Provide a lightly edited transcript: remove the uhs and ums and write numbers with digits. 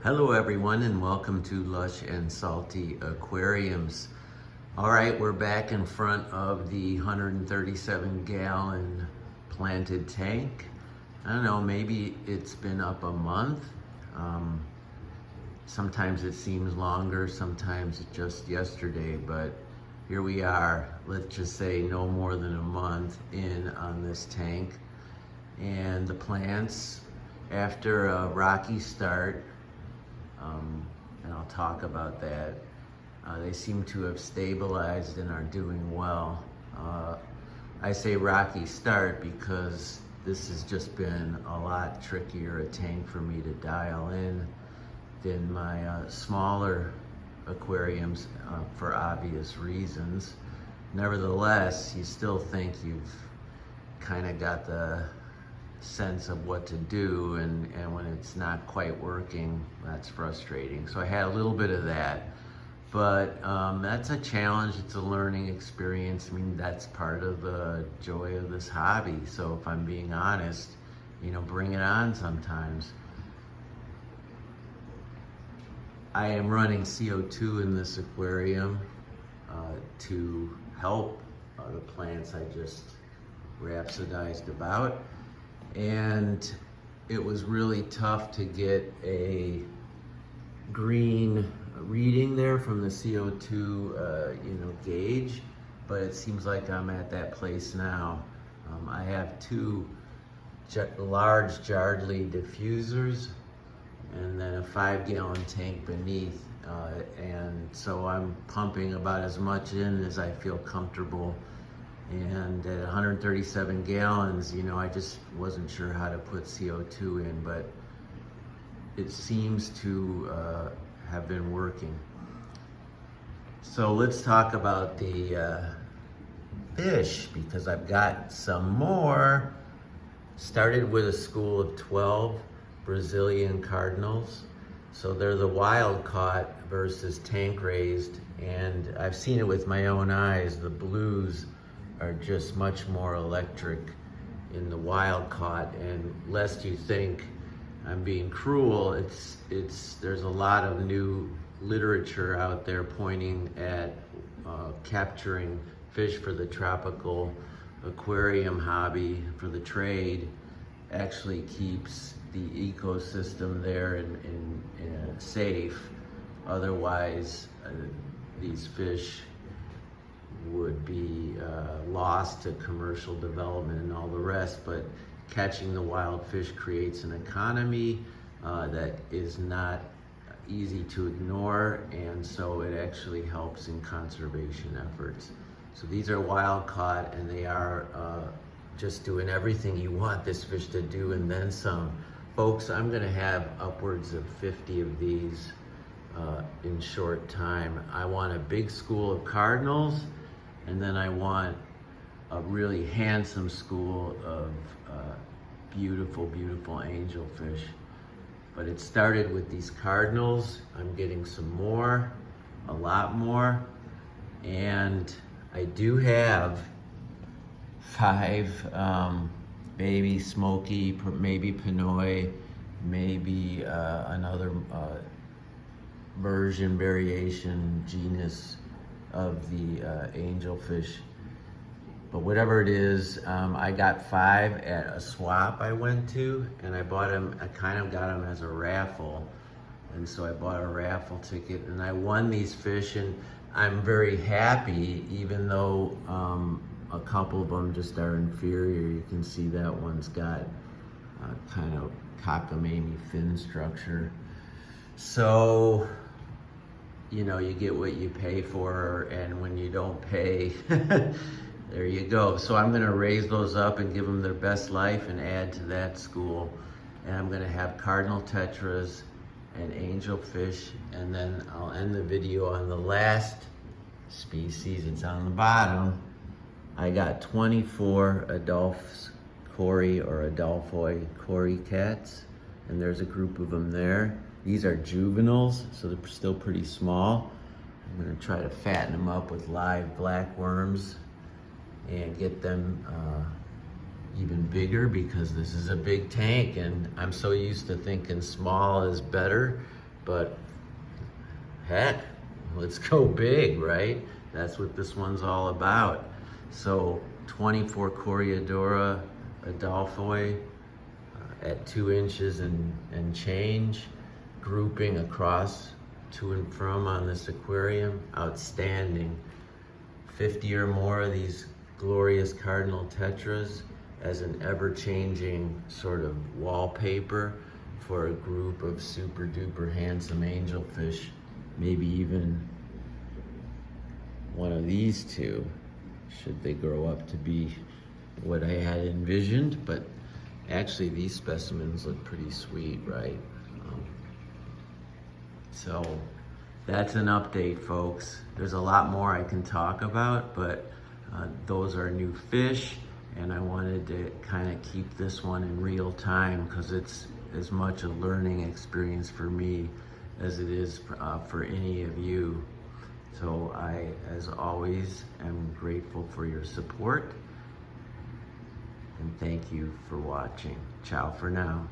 Hello everyone and welcome to Lush and Salty Aquariums. All right, we're back in front of the 137 gallon planted tank. I don't know, maybe it's been up a month. Sometimes it seems longer, sometimes it's just yesterday, but here we are, let's just say no more than a month in on this tank. And the plants, after a rocky start, and I'll talk about that. They seem to have stabilized and are doing well. I say rocky start because this has just been a lot trickier a tank for me to dial in than my smaller aquariums for obvious reasons. Nevertheless, you still think you've kind of got the sense of what to do, and when it's not quite working, that's frustrating. So I had a little bit of that, but that's a challenge. It's a learning experience. I mean, that's part of the joy of this hobby. So if I'm being honest, bring it on sometimes. I am running CO2 in this aquarium to help the plants I just rhapsodized about. And it was really tough to get a green reading there from the CO2 gauge, but it seems like I'm at that place now. I have two large Jardley diffusers and then a 5-gallon tank beneath, and so I'm pumping about as much in as I feel comfortable. And at 137 gallons, I just wasn't sure how to put CO2 in, but it seems to have been working. So let's talk about the fish, because I've got some more. Started with a school of 12 Brazilian cardinals. So they're the wild caught versus tank raised, and I've seen it with my own eyes. The blues are just much more electric in the wild caught, and lest you think I'm being cruel, there's a lot of new literature out there pointing at capturing fish for the tropical aquarium hobby for the trade actually keeps the ecosystem there and safe. Otherwise, these fish would be lost to commercial development and all the rest, but catching the wild fish creates an economy that is not easy to ignore, and so it actually helps in conservation efforts. So these are wild caught, and they are just doing everything you want this fish to do and then some. Folks, I'm gonna have upwards of 50 of these in short time. I want a big school of cardinals, and then I want a really handsome school of beautiful, beautiful angelfish. But it started with these cardinals. I'm getting some more, a lot more. And I do have 5 baby smoky, maybe Pinoy, maybe another variation, genus of the angelfish. But whatever it is, I got 5 at a swap I went to, and I bought them, I kind of got them as a raffle. And so I bought a raffle ticket and I won these fish, and I'm very happy, even though a couple of them just are inferior. You can see that one's got kind of cockamamie fin structure. So, you get what you pay for, and when you don't pay, there you go. So I'm gonna raise those up and give them their best life and add to that school. And I'm gonna have cardinal tetras and angelfish, and then I'll end the video on the last species. It's on the bottom. I got 24 Adolphus Cory or Adolphoi Cory cats, and there's a group of them there. These are juveniles, so they're still pretty small. I'm gonna try to fatten them up with live black worms and get them even bigger, because this is a big tank and I'm so used to thinking small is better. but heck, let's go big, right? That's what this one's all about. So 24 Coreodora Adolphoi at 2 inches and change, grouping across to and from on this aquarium, outstanding. 50 or more of these glorious cardinal tetras as an ever-changing sort of wallpaper for a group of super duper handsome angelfish, maybe even one of these two, should they grow up to be what I had envisioned. But actually these specimens look pretty sweet, right? So that's an update, folks. There's a lot more I can talk about, but those are new fish, and I wanted to kind of keep this one in real time because it's as much a learning experience for me as it is for any of you. So I, as always, am grateful for your support, and thank you for watching. Ciao for now.